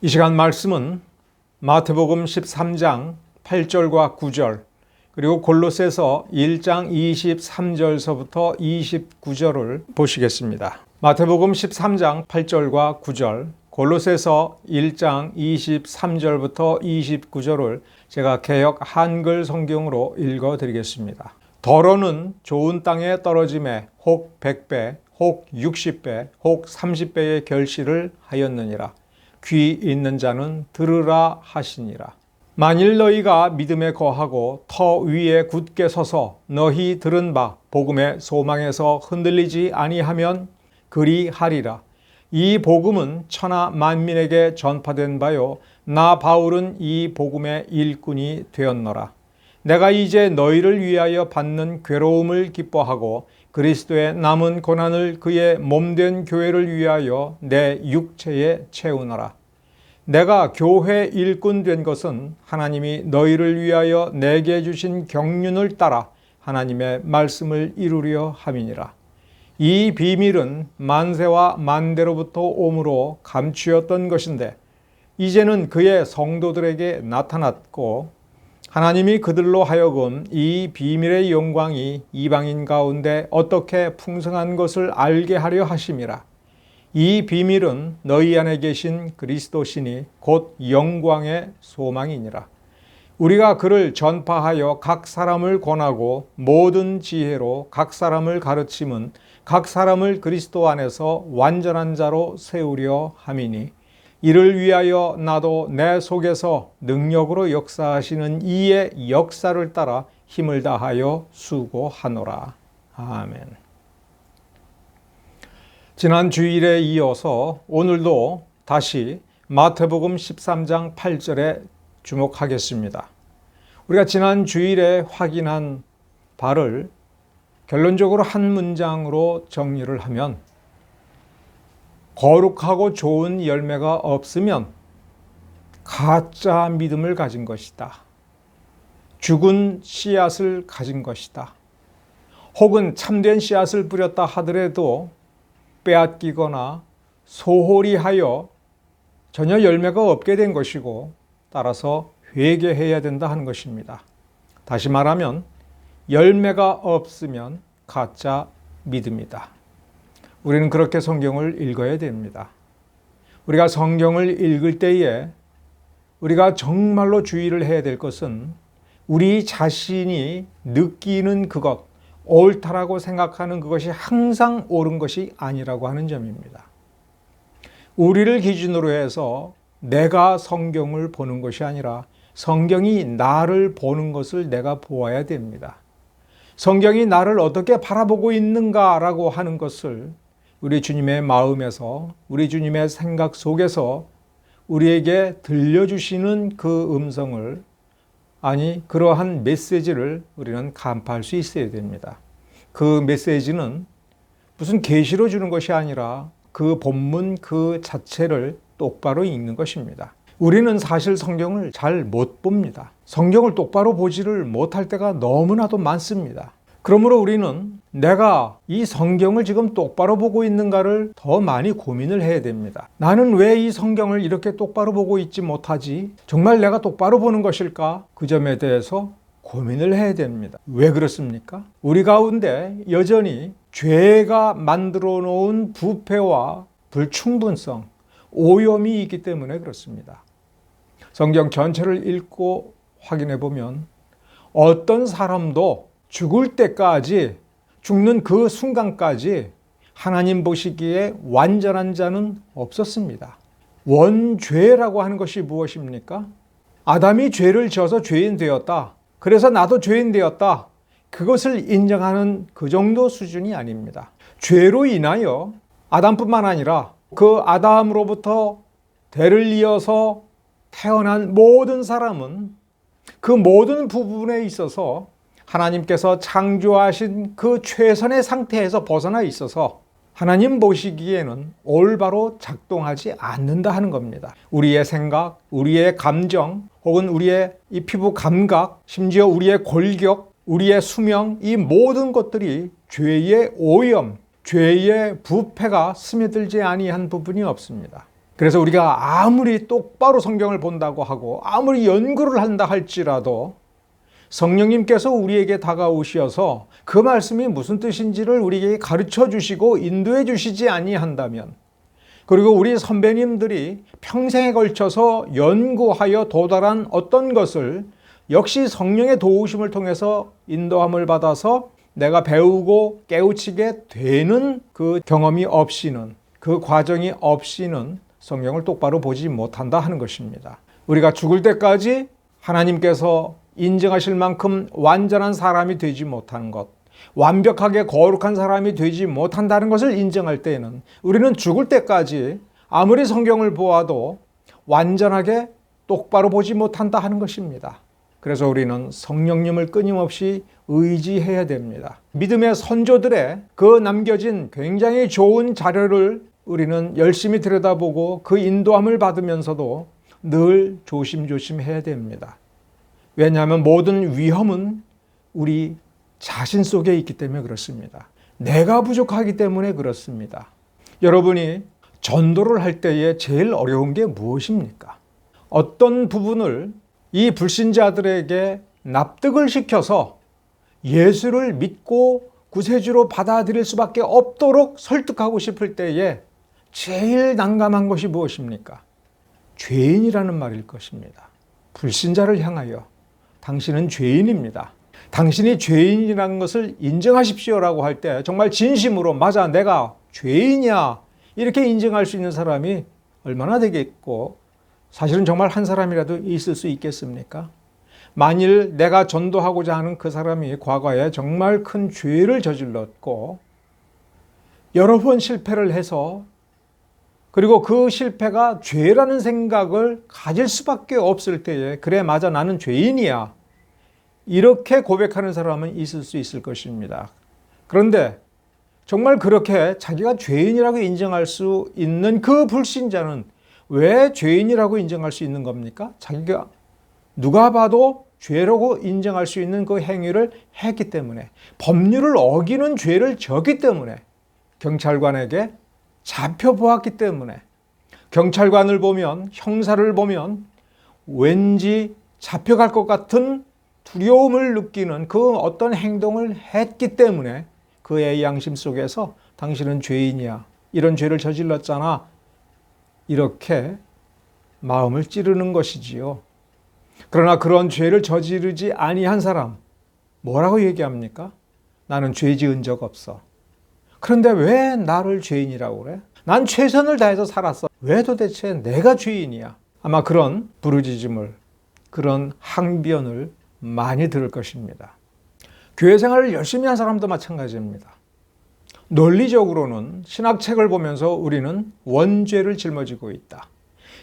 이 시간 말씀은 마태복음 13장 8절과 9절 그리고 골로새서 1장 23절서부터 29절을 보시겠습니다. 마태복음 13장 8절과 9절, 골로새서 1장 23절부터 29절을 제가 개역 한글 성경으로 읽어드리겠습니다. 더러는 좋은 땅에 떨어짐에 혹 100배, 혹 60배, 혹 30배의 결실을 하였느니라. 귀 있는 자는 들으라 하시니라. 만일 너희가 믿음에 거하고 터 위에 굳게 서서 너희 들은 바 복음의 소망에서 흔들리지 아니하면 그리하리라. 이 복음은 천하 만민에게 전파된 바요 나 바울은 이 복음의 일꾼이 되었노라. 내가 이제 너희를 위하여 받는 괴로움을 기뻐하고 그리스도의 남은 고난을 그의 몸된 교회를 위하여 내 육체에 채우노라. 내가 교회 일꾼 된 것은 하나님이 너희를 위하여 내게 주신 경륜을 따라 하나님의 말씀을 이루려 함이니라. 이 비밀은 만세와 만대로부터 오므로 감추었던 것인데 이제는 그의 성도들에게 나타났고 하나님이 그들로 하여금 이 비밀의 영광이 이방인 가운데 어떻게 풍성한 것을 알게 하려 하심이라. 이 비밀은 너희 안에 계신 그리스도시니 곧 영광의 소망이니라. 우리가 그를 전파하여 각 사람을 권하고 모든 지혜로 각 사람을 가르침은 각 사람을 그리스도 안에서 완전한 자로 세우려 함이니 이를 위하여 나도 내 속에서 능력으로 역사하시는 이의 역사를 따라 힘을 다하여 수고하노라. 아멘. 지난 주일에 이어서 오늘도 다시 마태복음 13장 8절에 주목하겠습니다. 우리가 지난 주일에 확인한 바를 결론적으로 한 문장으로 정리를 하면 거룩하고 좋은 열매가 없으면 가짜 믿음을 가진 것이다. 죽은 씨앗을 가진 것이다. 혹은 참된 씨앗을 뿌렸다 하더라도 빼앗기거나 소홀히 하여 전혀 열매가 없게 된 것이고 따라서 회개해야 된다 하는 것입니다. 다시 말하면 열매가 없으면 가짜 믿음이다. 우리는 그렇게 성경을 읽어야 됩니다. 우리가 성경을 읽을 때에 우리가 정말로 주의를 해야 될 것은 우리 자신이 느끼는 그것, 옳다라고 생각하는 그것이 항상 옳은 것이 아니라고 하는 점입니다. 우리를 기준으로 해서 내가 성경을 보는 것이 아니라 성경이 나를 보는 것을 내가 보아야 됩니다. 성경이 나를 어떻게 바라보고 있는가라고 하는 것을 우리 주님의 마음에서, 우리 주님의 생각 속에서 우리에게 들려주시는 그 음성을, 아니 그러한 메시지를 우리는 간파할 수 있어야 됩니다. 그 메시지는 무슨 계시로 주는 것이 아니라 그 본문 그 자체를 똑바로 읽는 것입니다. 우리는 사실 성경을 잘 못 봅니다. 성경을 똑바로 보지를 못할 때가 너무나도 많습니다. 그러므로 우리는 내가 이 성경을 지금 똑바로 보고 있는가를 더 많이 고민을 해야 됩니다. 나는 왜 이 성경을 이렇게 똑바로 보고 있지 못하지? 정말 내가 똑바로 보는 것일까? 그 점에 대해서 고민을 해야 됩니다. 왜 그렇습니까? 우리 가운데 여전히 죄가 만들어 놓은 부패와 불충분성, 오염이 있기 때문에 그렇습니다. 성경 전체를 읽고 확인해 보면 어떤 사람도 죽을 때까지, 죽는 그 순간까지 하나님 보시기에 완전한 자는 없었습니다. 원죄라고 하는 것이 무엇입니까? 아담이 죄를 지어서 죄인 되었다. 그래서 나도 죄인 되었다. 그것을 인정하는 그 정도 수준이 아닙니다. 죄로 인하여 아담뿐만 아니라 그 아담으로부터 대를 이어서 태어난 모든 사람은 그 모든 부분에 있어서 하나님께서 창조하신 그 최선의 상태에서 벗어나 있어서 하나님 보시기에는 올바로 작동하지 않는다 하는 겁니다. 우리의 생각, 우리의 감정, 혹은 우리의 이 피부 감각, 심지어 우리의 골격, 우리의 수명, 이 모든 것들이 죄의 오염, 죄의 부패가 스며들지 아니한 부분이 없습니다. 그래서 우리가 아무리 똑바로 성경을 본다고 하고 아무리 연구를 한다 할지라도 성령님께서 우리에게 다가오셔서 그 말씀이 무슨 뜻인지를 우리에게 가르쳐 주시고 인도해 주시지 아니한다면, 그리고 우리 선배님들이 평생에 걸쳐서 연구하여 도달한 어떤 것을 역시 성령의 도우심을 통해서 인도함을 받아서 내가 배우고 깨우치게 되는 그 경험이 없이는, 그 과정이 없이는 성경을 똑바로 보지 못한다 하는 것입니다. 우리가 죽을 때까지 하나님께서 인정하실 만큼 완전한 사람이 되지 못하는 것, 완벽하게 거룩한 사람이 되지 못한다는 것을 인정할 때에는 우리는 죽을 때까지 아무리 성경을 보아도 완전하게 똑바로 보지 못한다 하는 것입니다. 그래서 우리는 성령님을 끊임없이 의지해야 됩니다. 믿음의 선조들의 그 남겨진 굉장히 좋은 자료를 우리는 열심히 들여다보고 그 인도함을 받으면서도 늘 조심조심해야 됩니다. 왜냐하면 모든 위험은 우리 자신 속에 있기 때문에 그렇습니다. 내가 부족하기 때문에 그렇습니다. 여러분이 전도를 할 때에 제일 어려운 게 무엇입니까? 어떤 부분을 이 불신자들에게 납득을 시켜서 예수를 믿고 구세주로 받아들일 수밖에 없도록 설득하고 싶을 때에 제일 난감한 것이 무엇입니까? 죄인이라는 말일 것입니다. 불신자를 향하여 당신은 죄인입니다. 당신이 죄인이라는 것을 인정하십시오라고 할 때 정말 진심으로 맞아 내가 죄인이야 이렇게 인정할 수 있는 사람이 얼마나 되겠고, 사실은 정말 한 사람이라도 있을 수 있겠습니까? 만일 내가 전도하고자 하는 그 사람이 과거에 정말 큰 죄를 저질렀고 여러 번 실패를 해서, 그리고 그 실패가 죄라는 생각을 가질 수밖에 없을 때에 그래 맞아 나는 죄인이야 이렇게 고백하는 사람은 있을 수 있을 것입니다. 그런데 정말 그렇게 자기가 죄인이라고 인정할 수 있는 그 불신자는 왜 죄인이라고 인정할 수 있는 겁니까? 자기가 누가 봐도 죄라고 인정할 수 있는 그 행위를 했기 때문에, 법률을 어기는 죄를 졌기 때문에, 경찰관에게 잡혀보았기 때문에, 경찰관을 보면, 형사를 보면 왠지 잡혀갈 것 같은 두려움을 느끼는 그 어떤 행동을 했기 때문에 그의 양심 속에서 당신은 죄인이야, 이런 죄를 저질렀잖아, 이렇게 마음을 찌르는 것이지요. 그러나 그런 죄를 저지르지 아니한 사람 뭐라고 얘기합니까? 나는 죄 지은 적 없어. 그런데 왜 나를 죄인이라고 그래? 난 최선을 다해서 살았어. 왜 도대체 내가 죄인이야? 아마 그런 부르짖음을, 그런 항변을 많이 들을 것입니다. 교회 생활을 열심히 한 사람도 마찬가지입니다. 논리적으로는 신학책을 보면서 우리는 원죄를 짊어지고 있다.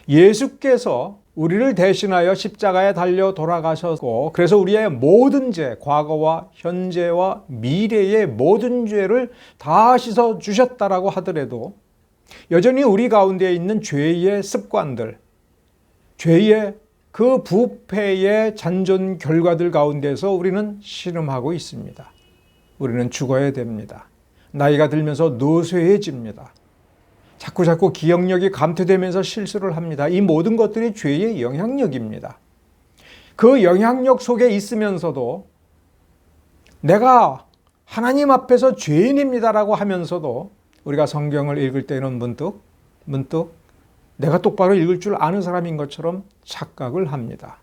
예수께서 우리를 대신하여 십자가에 달려 돌아가셨고, 그래서 우리의 모든 죄, 과거와 현재와 미래의 모든 죄를 다 씻어 주셨다라고 하더라도 여전히 우리 가운데 있는 죄의 습관들, 죄의 그 부패의 잔존 결과들 가운데서 우리는 신음하고 있습니다. 우리는 죽어야 됩니다. 나이가 들면서 노쇠해집니다. 자꾸 기억력이 감퇴되면서 실수를 합니다. 이 모든 것들이 죄의 영향력입니다. 그 영향력 속에 있으면서도 내가 하나님 앞에서 죄인입니다라고 하면서도 우리가 성경을 읽을 때는 문득 내가 똑바로 읽을 줄 아는 사람인 것처럼 착각을 합니다.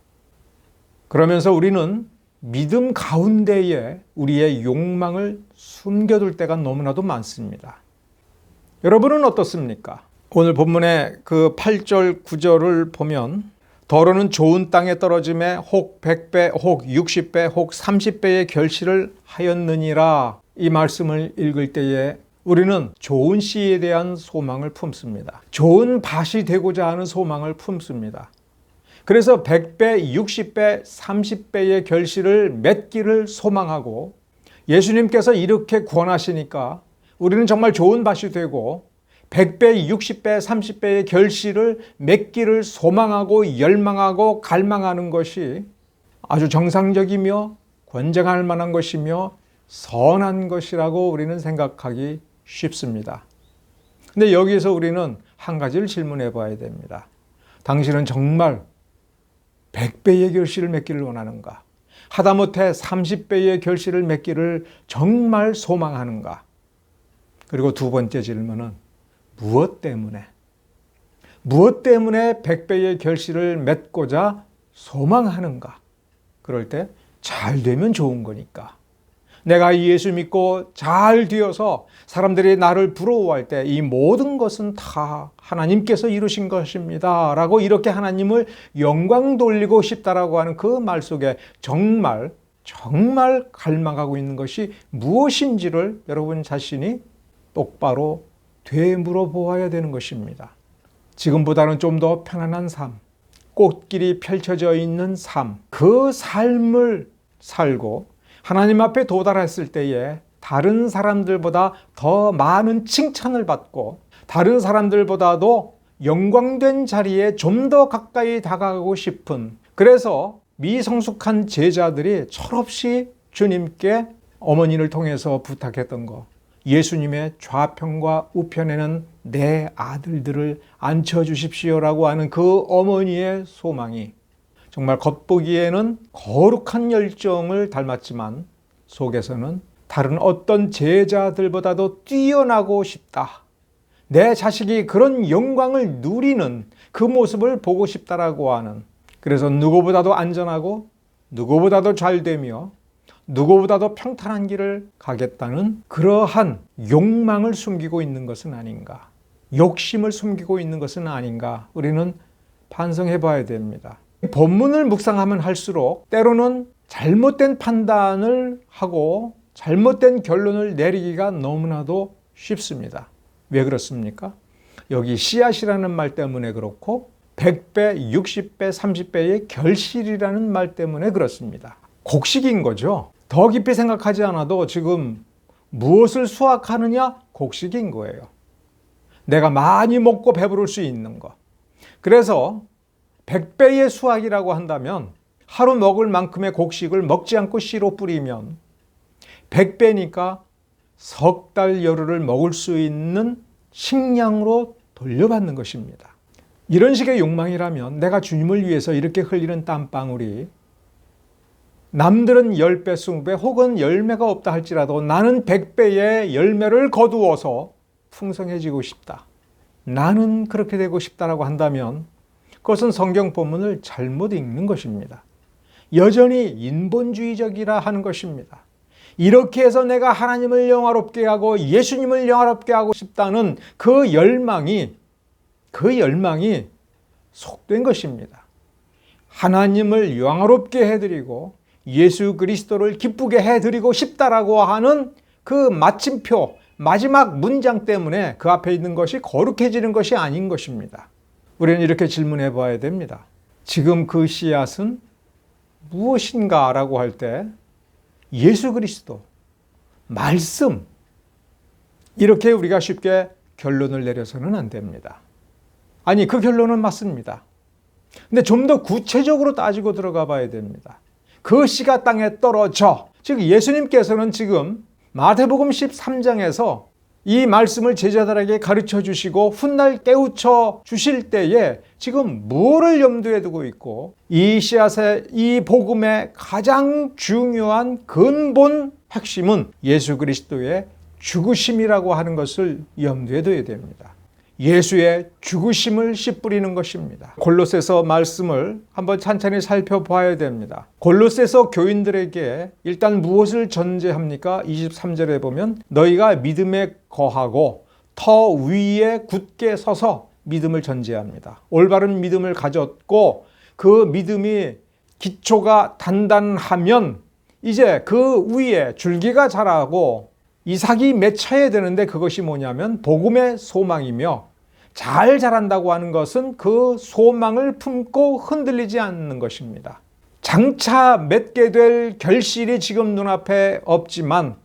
그러면서 우리는 믿음 가운데에 우리의 욕망을 숨겨둘 때가 너무나도 많습니다. 여러분은 어떻습니까? 오늘 본문의 그 8절 9절을 보면 더러는 좋은 땅에 떨어짐에 혹 100배 혹 60배 혹 30배의 결실을 하였느니라, 이 말씀을 읽을 때에 우리는 좋은 씨에 대한 소망을 품습니다. 좋은 밭이 되고자 하는 소망을 품습니다. 그래서 100배, 60배, 30배의 결실을 맺기를 소망하고, 예수님께서 이렇게 권하시니까 우리는 정말 좋은 밭이 되고 100배, 60배, 30배의 결실을 맺기를 소망하고 열망하고 갈망하는 것이 아주 정상적이며 권장할 만한 것이며 선한 것이라고 우리는 생각하기 쉽습니다. 근데 여기서 우리는 한 가지를 질문해 봐야 됩니다. 당신은 정말 100배의 결실을 맺기를 원하는가? 하다못해 30배의 결실을 맺기를 정말 소망하는가? 그리고 두 번째 질문은 무엇 때문에 100배의 결실을 맺고자 소망하는가? 그럴 때 잘 되면 좋은 거니까. 내가 예수 믿고 잘 되어서 사람들이 나를 부러워할 때 이 모든 것은 다 하나님께서 이루신 것입니다 라고 이렇게 하나님을 영광 돌리고 싶다라고 하는 그 말 속에 정말 갈망하고 있는 것이 무엇인지를 여러분 자신이 똑바로 되물어 보아야 되는 것입니다. 지금보다는 좀 더 편안한 삶, 꽃길이 펼쳐져 있는 삶, 그 삶을 살고 하나님 앞에 도달했을 때에 다른 사람들보다 더 많은 칭찬을 받고 다른 사람들보다도 영광된 자리에 좀 더 가까이 다가가고 싶은, 그래서 미성숙한 제자들이 철없이 주님께 어머니를 통해서 부탁했던 거, 예수님의 좌편과 우편에는 내 아들들을 앉혀주십시오라고 하는 그 어머니의 소망이 정말 겉보기에는 거룩한 열정을 닮았지만 속에서는 다른 어떤 제자들보다도 뛰어나고 싶다. 내 자식이 그런 영광을 누리는 그 모습을 보고 싶다라고 하는, 그래서 누구보다도 안전하고 누구보다도 잘되며 누구보다도 평탄한 길을 가겠다는 그러한 욕망을 숨기고 있는 것은 아닌가, 욕심을 숨기고 있는 것은 아닌가, 우리는 반성해 봐야 됩니다. 본문을 묵상하면 할수록 때로는 잘못된 판단을 하고 잘못된 결론을 내리기가 너무나도 쉽습니다. 왜 그렇습니까? 여기 씨앗이라는 말 때문에 그렇고 100배, 60배, 30배의 결실이라는 말 때문에 그렇습니다. 곡식인 거죠. 더 깊이 생각하지 않아도 지금 무엇을 수확하느냐? 곡식인 거예요. 내가 많이 먹고 배부를 수 있는 것. 그래서 100배의 수확이라고 한다면 하루 먹을 만큼의 곡식을 먹지 않고 씨로 뿌리면 100배니까 석 달 여름을 먹을 수 있는 식량으로 돌려받는 것입니다. 이런 식의 욕망이라면 내가 주님을 위해서 이렇게 흘리는 땀방울이 남들은 10배, 20배 혹은 열매가 없다 할지라도 나는 100배의 열매를 거두어서 풍성해지고 싶다. 나는 그렇게 되고 싶다라고 한다면 그것은 성경 본문을 잘못 읽는 것입니다. 여전히 인본주의적이라 하는 것입니다. 이렇게 해서 내가 하나님을 영화롭게 하고 예수님을 영화롭게 하고 싶다는 그 열망이 속된 것입니다. 하나님을 영화롭게 해드리고 예수 그리스도를 기쁘게 해드리고 싶다라고 하는 그 마침표, 마지막 문장 때문에 그 앞에 있는 것이 거룩해지는 것이 아닌 것입니다. 우리는 이렇게 질문해 봐야 됩니다. 지금 그 씨앗은 무엇인가 라고 할 때 예수 그리스도, 말씀, 이렇게 우리가 쉽게 결론을 내려서는 안 됩니다. 아니, 그 결론은 맞습니다. 근데 좀 더 구체적으로 따지고 들어가 봐야 됩니다. 그 씨가 땅에 떨어져, 즉 예수님께서는 지금 마태복음 13장에서 이 말씀을 제자들에게 가르쳐 주시고 훗날 깨우쳐 주실 때에 지금 뭐를 염두에 두고 있고, 이 씨앗의 이 복음의 가장 중요한 근본 핵심은 예수 그리스도의 죽으심이라고 하는 것을 염두에 둬야 됩니다. 예수의 죽으심을 씨 뿌리는 것입니다. 골로새서 말씀을 한번 찬찬히 살펴봐야 됩니다. 골로새서 교인들에게 일단 무엇을 전제합니까? 23절에 보면 너희가 믿음에 거하고 터 위에 굳게 서서 믿음을 전제합니다. 올바른 믿음을 가졌고 그 믿음이 기초가 단단하면 이제 그 위에 줄기가 자라고 이삭이 맺혀야 되는데, 그것이 뭐냐면 복음의 소망이며, 잘 자란다고 하는 것은 그 소망을 품고 흔들리지 않는 것입니다. 장차 맺게 될 결실이 지금 눈앞에 없지만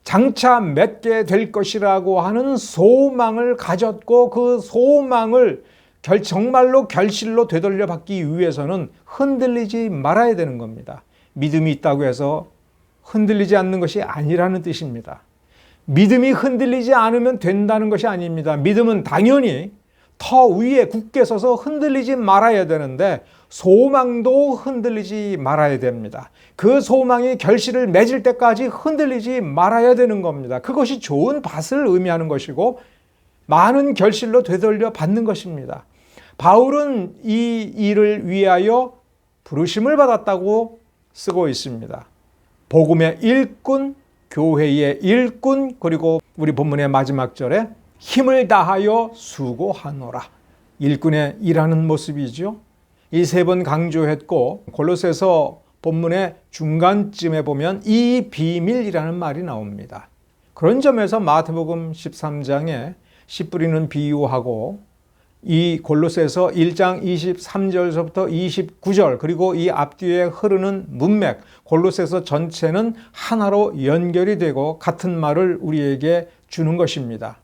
장차 맺게 될 것이라고 하는 소망을 가졌고, 그 소망을 정말로 결실로 되돌려 받기 위해서는 흔들리지 말아야 되는 겁니다. 믿음이 있다고 해서 흔들리지 않는 것이 아니라는 뜻입니다. 믿음이 흔들리지 않으면 된다는 것이 아닙니다. 믿음은 당연히 터 위에 굳게 서서 흔들리지 말아야 되는데 소망도 흔들리지 말아야 됩니다. 그 소망이 결실을 맺을 때까지 흔들리지 말아야 되는 겁니다. 그것이 좋은 밭을 의미하는 것이고 많은 결실로 되돌려 받는 것입니다. 바울은 이 일을 위하여 부르심을 받았다고 쓰고 있습니다. 복음의 일꾼, 교회의 일꾼, 그리고 우리 본문의 마지막 절에 힘을 다하여 수고하노라. 일꾼의 일하는 모습이죠. 이 세 번 강조했고 골로새서 본문의 중간쯤에 보면 이 비밀이라는 말이 나옵니다. 그런 점에서 마태복음 13장에 씨 뿌리는 비유하고 이 골로새서 1장 23절서부터 29절 그리고 이 앞뒤에 흐르는 문맥 골로새서 전체는 하나로 연결이 되고 같은 말을 우리에게 주는 것입니다.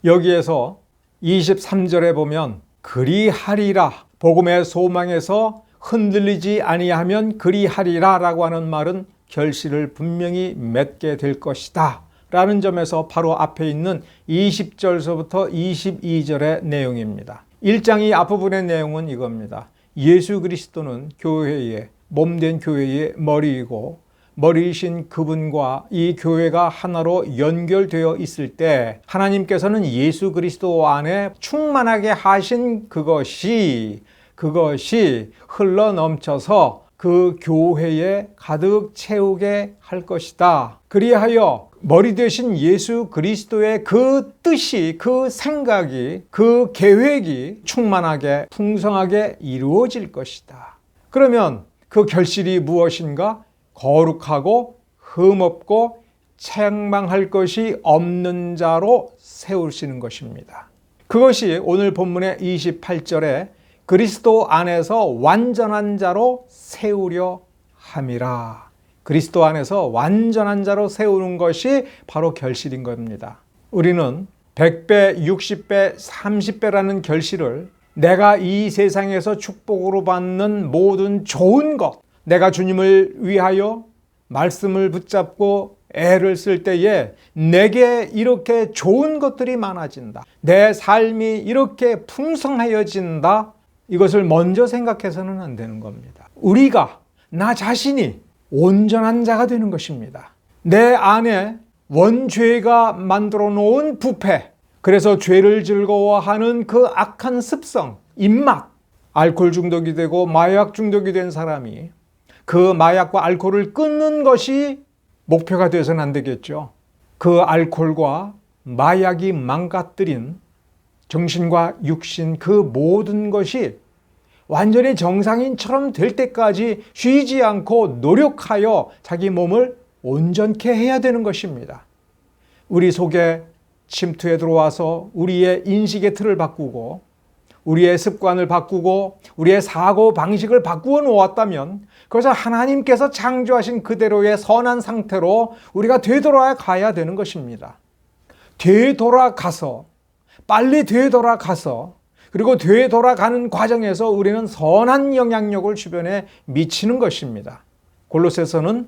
여기에서 23절에 보면 그리하리라, 복음의 소망에서 흔들리지 아니하면 그리하리라 라고 하는 말은 결실을 분명히 맺게 될 것이다 라는 점에서 바로 앞에 있는 20절서부터 22절의 내용입니다. 1장 이 앞부분의 내용은 이겁니다. 예수 그리스도는 교회의 몸된 교회의 머리이고 머리이신 그분과 이 교회가 하나로 연결되어 있을 때 하나님께서는 예수 그리스도 안에 충만하게 하신 그것이 흘러넘쳐서 그 교회에 가득 채우게 할 것이다. 그리하여 머리 되신 예수 그리스도의 그 뜻이, 그 생각이, 그 계획이 충만하게 풍성하게 이루어질 것이다. 그러면 그 결실이 무엇인가? 거룩하고 흠없고 책망할 것이 없는 자로 세우시는 것입니다. 그것이 오늘 본문의 28절에 그리스도 안에서 완전한 자로 세우려 함이라. 그리스도 안에서 완전한 자로 세우는 것이 바로 결실인 겁니다. 우리는 100배, 60배, 30배라는 결실을 내가 이 세상에서 축복으로 받는 모든 좋은 것, 내가 주님을 위하여 말씀을 붙잡고 애를 쓸 때에 내게 이렇게 좋은 것들이 많아진다. 내 삶이 이렇게 풍성해진다. 이것을 먼저 생각해서는 안 되는 겁니다. 우리가, 나 자신이 온전한 자가 되는 것입니다. 내 안에 원죄가 만들어 놓은 부패, 그래서 죄를 즐거워하는 그 악한 습성, 입맛, 알코올 중독이 되고 마약 중독이 된 사람이 그 마약과 알코올을 끊는 것이 목표가 되어서는 안 되겠죠. 그 알코올과 마약이 망가뜨린 정신과 육신 그 모든 것이 완전히 정상인처럼 될 때까지 쉬지 않고 노력하여 자기 몸을 온전케 해야 되는 것입니다. 우리 속에 침투해 들어와서 우리의 인식의 틀을 바꾸고 우리의 습관을 바꾸고 우리의 사고 방식을 바꾸어 놓았다면 그것을 하나님께서 창조하신 그대로의 선한 상태로 우리가 되돌아가야 되는 것입니다. 빨리 되돌아가서 그리고 되돌아가는 과정에서 우리는 선한 영향력을 주변에 미치는 것입니다. 골로새서는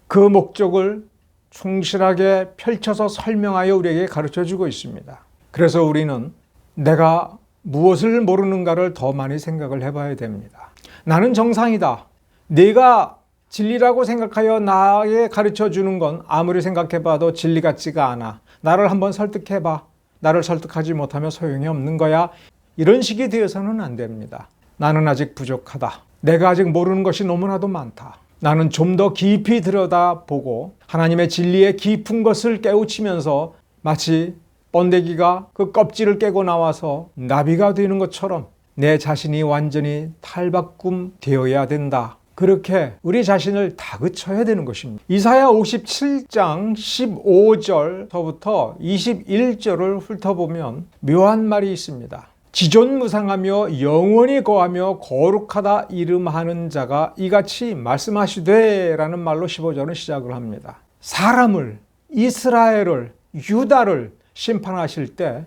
그 목적을 충실하게 펼쳐서 설명하여 우리에게 가르쳐주고 있습니다. 그래서 우리는 내가 무엇을 모르는가를 더 많이 생각을 해봐야 됩니다. 나는 정상이다. 네가 진리라고 생각하여 나에게 가르쳐주는 건 아무리 생각해봐도 진리 같지가 않아. 나를 한번 설득해봐. 나를 설득하지 못하면 소용이 없는 거야. 이런 식이 되어서는 안 됩니다. 나는 아직 부족하다. 내가 아직 모르는 것이 너무나도 많다. 나는 좀 더 깊이 들여다보고 하나님의 진리의 깊은 것을 깨우치면서 마치 번데기가 그 껍질을 깨고 나와서 나비가 되는 것처럼 내 자신이 완전히 탈바꿈 되어야 된다. 그렇게 우리 자신을 다그쳐야 되는 것입니다. 이사야 57장 15절부터 21절을 훑어보면 묘한 말이 있습니다. 지존무상하며 영원히 거하며 거룩하다 이름하는 자가 이같이 말씀하시되 라는 말로 15절은 시작을 합니다. 사람을, 이스라엘을, 유다를 심판하실 때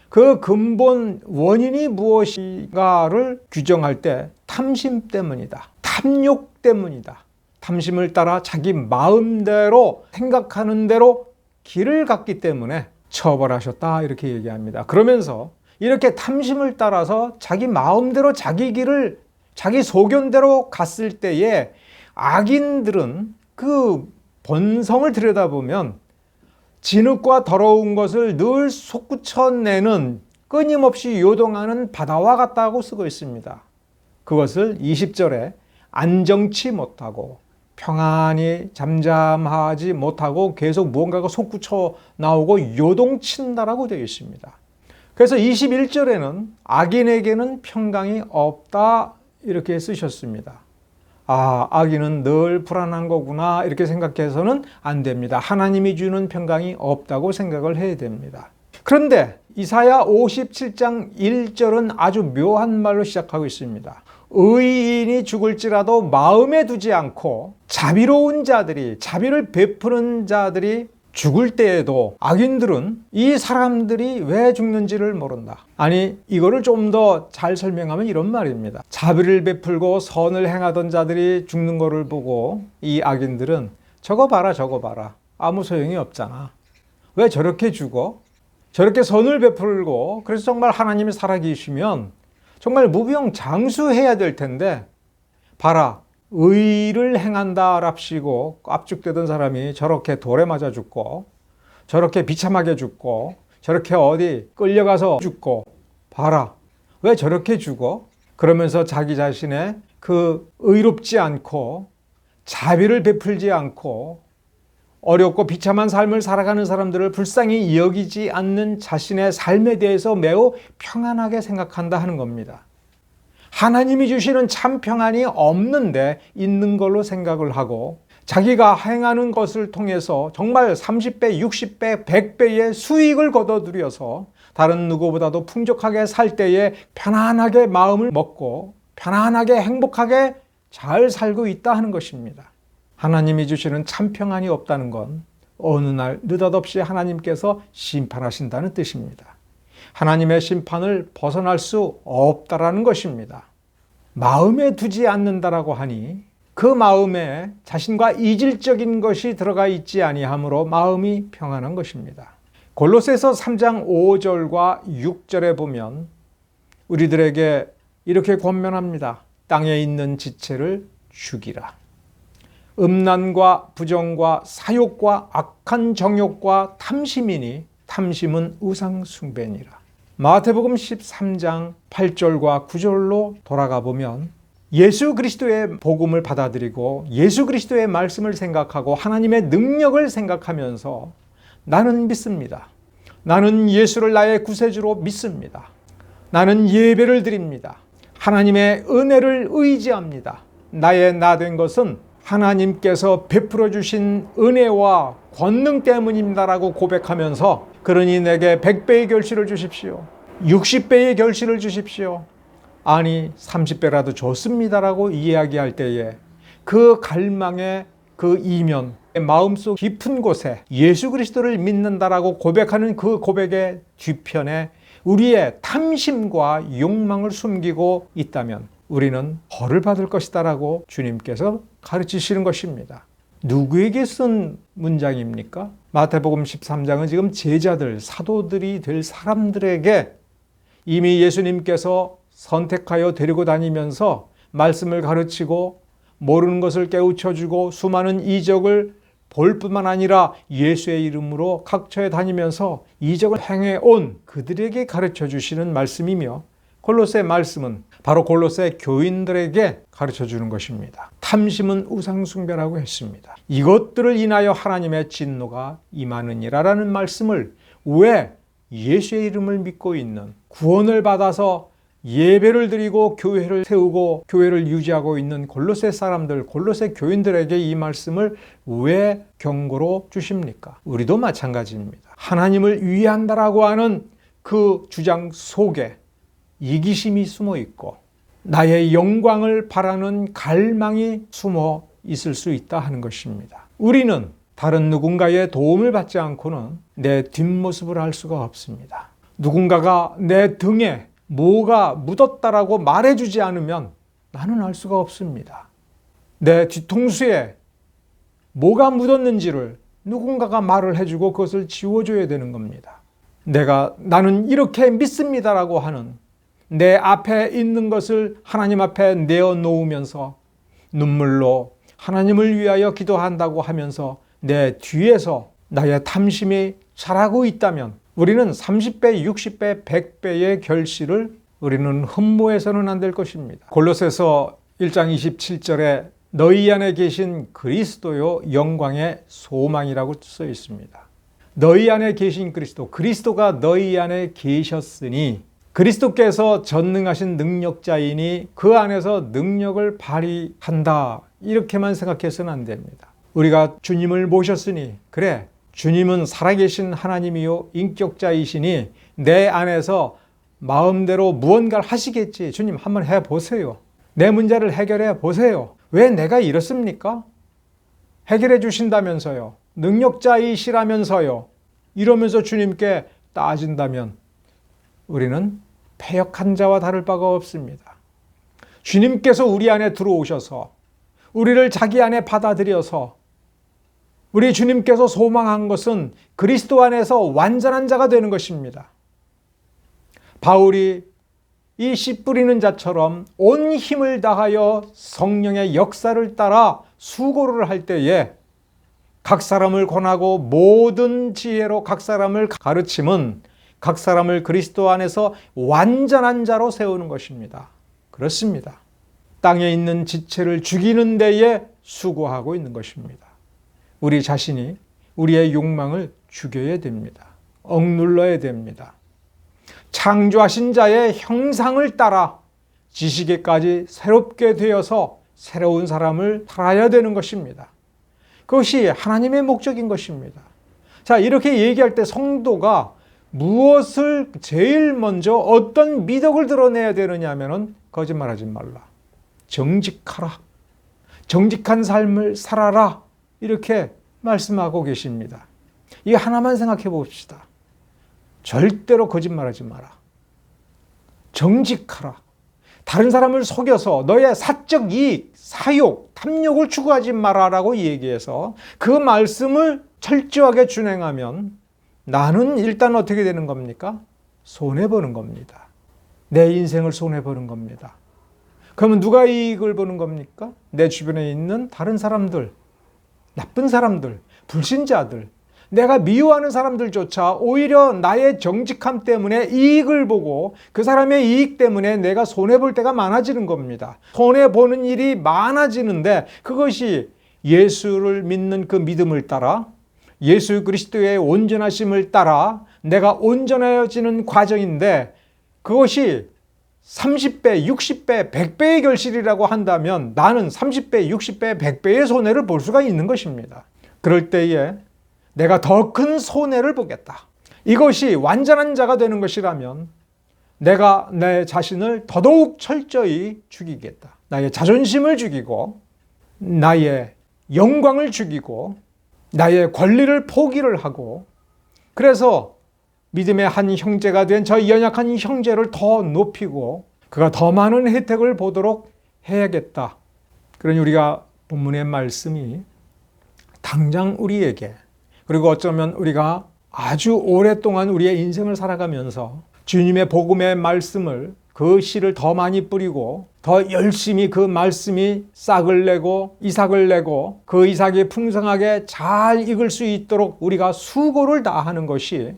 그 근본 원인이 무엇인가를 규정할 때 탐심 때문이다. 탐욕 때문이다. 탐심을 따라 자기 마음대로 생각하는 대로 길을 갔기 때문에 처벌하셨다 이렇게 얘기합니다. 그러면서 이렇게 탐심을 따라서 자기 마음대로 자기 길을 자기 소견대로 갔을 때에 악인들은 그 본성을 들여다보면 진흙과 더러운 것을 늘 솟구쳐내는 끊임없이 요동하는 바다와 같다고 쓰고 있습니다. 그것을 20절에 안정치 못하고 평안히 잠잠하지 못하고 계속 무언가가 솟구쳐 나오고 요동친다라고 되어 있습니다. 그래서 21절에는 악인에게는 평강이 없다 이렇게 쓰셨습니다. 악인은 늘 불안한 거구나 이렇게 생각해서는 안 됩니다. 하나님이 주는 평강이 없다고 생각을 해야 됩니다. 그런데 이사야 57장 1절은 아주 묘한 말로 시작하고 있습니다. 의인이 죽을지라도 마음에 두지 않고 자비로운 자들이, 자비를 베푸는 자들이 죽을 때에도 악인들은 이 사람들이 왜 죽는지를 모른다. 아니, 이거를 좀 더 잘 설명하면 이런 말입니다. 자비를 베풀고 선을 행하던 자들이 죽는 거를 보고 이 악인들은 저거 봐라, 저거 봐라. 아무 소용이 없잖아. 왜 저렇게 죽어? 저렇게 선을 베풀고 그래서 정말 하나님이 살아계시면 정말 무병장수해야 될 텐데 봐라. 의를 행한다랍시고 압축되던 사람이 저렇게 돌에 맞아 죽고 저렇게 비참하게 죽고 저렇게 어디 끌려가서 죽고 봐라. 왜 저렇게 죽어? 그러면서 자기 자신의 그 의롭지 않고 자비를 베풀지 않고 어렵고 비참한 삶을 살아가는 사람들을 불쌍히 여기지 않는 자신의 삶에 대해서 매우 평안하게 생각한다 하는 겁니다. 하나님이 주시는 참 평안이 없는데 있는 걸로 생각을 하고 자기가 행하는 것을 통해서 정말 30배, 60배, 100배의 수익을 거둬들여서 다른 누구보다도 풍족하게 살 때에 편안하게 마음을 먹고 편안하게 행복하게 잘 살고 있다 하는 것입니다. 하나님이 주시는 참 평안이 없다는 건 어느 날 느닷없이 하나님께서 심판하신다는 뜻입니다. 하나님의 심판을 벗어날 수 없다라는 것입니다. 마음에 두지 않는다라고 하니 그 마음에 자신과 이질적인 것이 들어가 있지 아니하므로 마음이 평안한 것입니다. 골로새서 3장 5절과 6절에 보면 우리들에게 이렇게 권면합니다. 땅에 있는 지체를 죽이라. 음란과 부정과 사욕과 악한 정욕과 탐심이니 탐심은 우상 숭배니라. 마태복음 13장 8절과 9절로 돌아가 보면 예수 그리스도의 복음을 받아들이고 예수 그리스도의 말씀을 생각하고 하나님의 능력을 생각하면서 나는 믿습니다. 나는 예수를 나의 구세주로 믿습니다. 나는 예배를 드립니다. 하나님의 은혜를 의지합니다. 나의 나 된 것은 하나님께서 베풀어 주신 은혜와 권능 때문입니다라고 고백하면서 그러니 내게 100배의 결실을 주십시오. 60배의 결실을 주십시오. 아니 30배라도 좋습니다라고 이야기할 때에 그 갈망의 그 이면 마음속 깊은 곳에 예수 그리스도를 믿는다라고 고백하는 그 고백의 뒤편에 우리의 탐심과 욕망을 숨기고 있다면 우리는 벌을 받을 것이다라고 주님께서 가르치시는 것입니다. 누구에게 쓴 문장입니까? 마태복음 13장은 지금 제자들, 사도들이 될 사람들에게 이미 예수님께서 선택하여 데리고 다니면서 말씀을 가르치고 모르는 것을 깨우쳐주고 수많은 이적을 볼 뿐만 아니라 예수의 이름으로 각처에 다니면서 이적을 행해온 그들에게 가르쳐 주시는 말씀이며 골로새 말씀은 바로 골로새 교인들에게 가르쳐 주는 것입니다. 탐심은 우상숭배라고 했습니다. 이것들을 인하여 하나님의 진노가 임하느니라라는 말씀을 왜 예수의 이름을 믿고 있는 구원을 받아서 예배를 드리고 교회를 세우고 교회를 유지하고 있는 골로새 사람들, 골로새 교인들에게 이 말씀을 왜 경고로 주십니까? 우리도 마찬가지입니다. 하나님을 위한다라고 하는 그 주장 속에 이기심이 숨어 있고 나의 영광을 바라는 갈망이 숨어 있을 수 있다 하는 것입니다. 우리는 다른 누군가의 도움을 받지 않고는 내 뒷모습을 알 수가 없습니다. 누군가가 내 등에 뭐가 묻었다라고 말해주지 않으면 나는 알 수가 없습니다. 내 뒤통수에 뭐가 묻었는지를 누군가가 말을 해주고 그것을 지워줘야 되는 겁니다. 나는 이렇게 믿습니다라고 하는 내 앞에 있는 것을 하나님 앞에 내어놓으면서 눈물로 하나님을 위하여 기도한다고 하면서 내 뒤에서 나의 탐심이 자라고 있다면 우리는 30배, 60배, 100배의 결실을 우리는 흠모해서는 안 될 것입니다. 골로새서 1장 27절에 너희 안에 계신 그리스도요 영광의 소망이라고 써 있습니다. 너희 안에 계신 그리스도가 너희 안에 계셨으니 그리스도께서 전능하신 능력자이니 그 안에서 능력을 발휘한다. 이렇게만 생각해서는 안 됩니다. 우리가 주님을 모셨으니 그래 주님은 살아계신 하나님이요 인격자이시니 내 안에서 마음대로 무언가를 하시겠지. 주님 한번 해보세요. 내 문제를 해결해 보세요. 왜 내가 이렇습니까? 해결해 주신다면서요. 능력자이시라면서요. 이러면서 주님께 따진다면 우리는 패역한 자와 다를 바가 없습니다. 주님께서 우리 안에 들어오셔서 우리를 자기 안에 받아들여서 우리 주님께서 소망한 것은 그리스도 안에서 완전한 자가 되는 것입니다. 바울이 이 씨 뿌리는 자처럼 온 힘을 다하여 성령의 역사를 따라 수고를 할 때에 각 사람을 권하고 모든 지혜로 각 사람을 가르침은 각 사람을 그리스도 안에서 완전한 자로 세우는 것입니다. 그렇습니다. 땅에 있는 지체를 죽이는 데에 수고하고 있는 것입니다. 우리 자신이 우리의 욕망을 죽여야 됩니다. 억눌러야 됩니다. 창조하신 자의 형상을 따라 지식에까지 새롭게 되어서 새로운 사람을 살아야 되는 것입니다. 그것이 하나님의 목적인 것입니다. 자, 이렇게 얘기할 때 성도가 무엇을 제일 먼저 어떤 미덕을 드러내야 되느냐 하면은 거짓말하지 말라. 정직하라. 정직한 삶을 살아라. 이렇게 말씀하고 계십니다. 이 하나만 생각해 봅시다. 절대로 거짓말하지 마라. 정직하라. 다른 사람을 속여서 너의 사적 이익, 사욕, 탐욕을 추구하지 마라라고 얘기해서 그 말씀을 철저하게 준행하면 나는 일단 어떻게 되는 겁니까? 손해보는 겁니다. 내 인생을 손해보는 겁니다. 그러면 누가 이익을 보는 겁니까? 내 주변에 있는 다른 사람들, 나쁜 사람들, 불신자들, 내가 미워하는 사람들조차 오히려 나의 정직함 때문에 이익을 보고 그 사람의 이익 때문에 내가 손해볼 때가 많아지는 겁니다. 손해보는 일이 많아지는데 그것이 예수를 믿는 그 믿음을 따라 예수 그리스도의 온전하심을 따라 내가 온전해지는 과정인데 그것이 30배, 60배, 100배의 결실이라고 한다면 나는 30배, 60배, 100배의 손해를 볼 수가 있는 것입니다. 그럴 때에 내가 더 큰 손해를 보겠다. 이것이 완전한 자가 되는 것이라면 내가 내 자신을 더더욱 철저히 죽이겠다. 나의 자존심을 죽이고 나의 영광을 죽이고 나의 권리를 포기를 하고 그래서 믿음의 한 형제가 된 저 연약한 형제를 더 높이고 그가 더 많은 혜택을 보도록 해야겠다. 그러니 우리가 본문의 말씀이 당장 우리에게 그리고 어쩌면 우리가 아주 오랫동안 우리의 인생을 살아가면서 주님의 복음의 말씀을 그 씨를 더 많이 뿌리고 더 열심히 그 말씀이 싹을 내고 이삭을 내고 그 이삭이 풍성하게 잘 익을 수 있도록 우리가 수고를 다하는 것이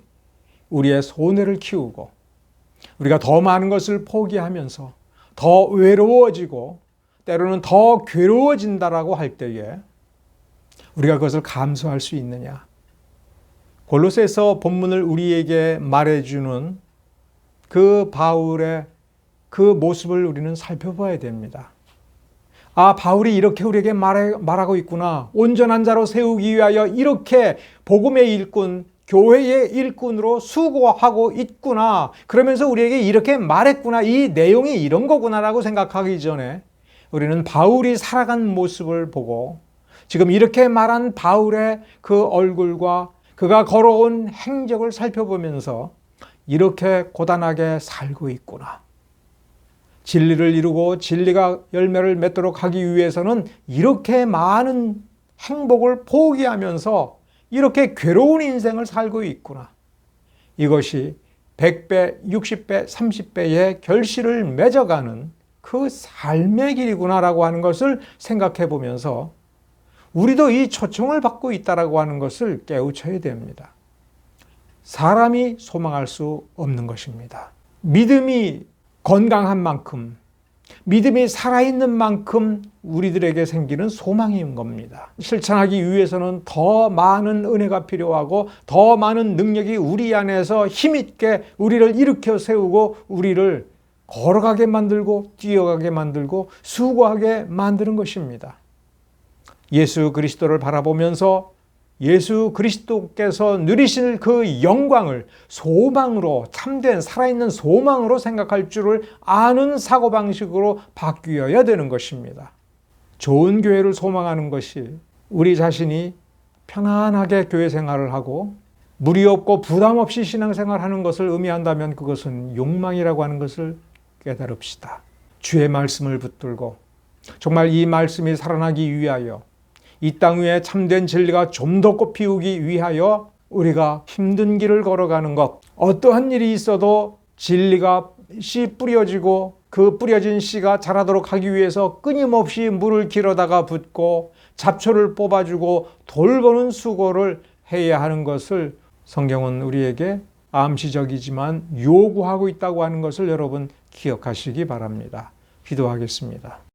우리의 손해를 키우고 우리가 더 많은 것을 포기하면서 더 외로워지고 때로는 더 괴로워진다라고 할 때에 우리가 그것을 감수할 수 있느냐? 골로새서 본문을 우리에게 말해주는 그 바울의 그 모습을 우리는 살펴봐야 됩니다. 아, 바울이 이렇게 우리에게 말하고 있구나. 온전한 자로 세우기 위하여 이렇게 복음의 일꾼, 교회의 일꾼으로 수고하고 있구나. 그러면서 우리에게 이렇게 말했구나. 이 내용이 이런 거구나라고 생각하기 전에 우리는 바울이 살아간 모습을 보고 지금 이렇게 말한 바울의 그 얼굴과 그가 걸어온 행적을 살펴보면서 이렇게 고단하게 살고 있구나. 진리를 이루고 진리가 열매를 맺도록 하기 위해서는 이렇게 많은 행복을 포기하면서 이렇게 괴로운 인생을 살고 있구나. 이것이 100배, 60배, 30배의 결실을 맺어가는 그 삶의 길이구나라고 하는 것을 생각해 보면서 우리도 이 초청을 받고 있다라고 하는 것을 깨우쳐야 됩니다. 사람이 소망할 수 없는 것입니다. 믿음이 건강한 만큼, 믿음이 살아있는 만큼 우리들에게 생기는 소망인 겁니다. 실천하기 위해서는 더 많은 은혜가 필요하고 더 많은 능력이 우리 안에서 힘있게 우리를 일으켜 세우고 우리를 걸어가게 만들고 뛰어가게 만들고 수고하게 만드는 것입니다. 예수 그리스도를 바라보면서 예수 그리스도께서 누리실 그 영광을 소망으로, 참된 살아있는 소망으로 생각할 줄을 아는 사고방식으로 바뀌어야 되는 것입니다. 좋은 교회를 소망하는 것이 우리 자신이 편안하게 교회 생활을 하고 무리 없고 부담 없이 신앙생활하는 것을 의미한다면 그것은 욕망이라고 하는 것을 깨달읍시다. 주의 말씀을 붙들고 정말 이 말씀이 살아나기 위하여 이 땅 위에 참된 진리가 좀 더 꽃피우기 위하여 우리가 힘든 길을 걸어가는 것, 어떠한 일이 있어도 진리가 씨 뿌려지고 그 뿌려진 씨가 자라도록 하기 위해서 끊임없이 물을 길어다가 붓고 잡초를 뽑아주고 돌보는 수고를 해야 하는 것을 성경은 우리에게 암시적이지만 요구하고 있다고 하는 것을 여러분 기억하시기 바랍니다. 기도하겠습니다.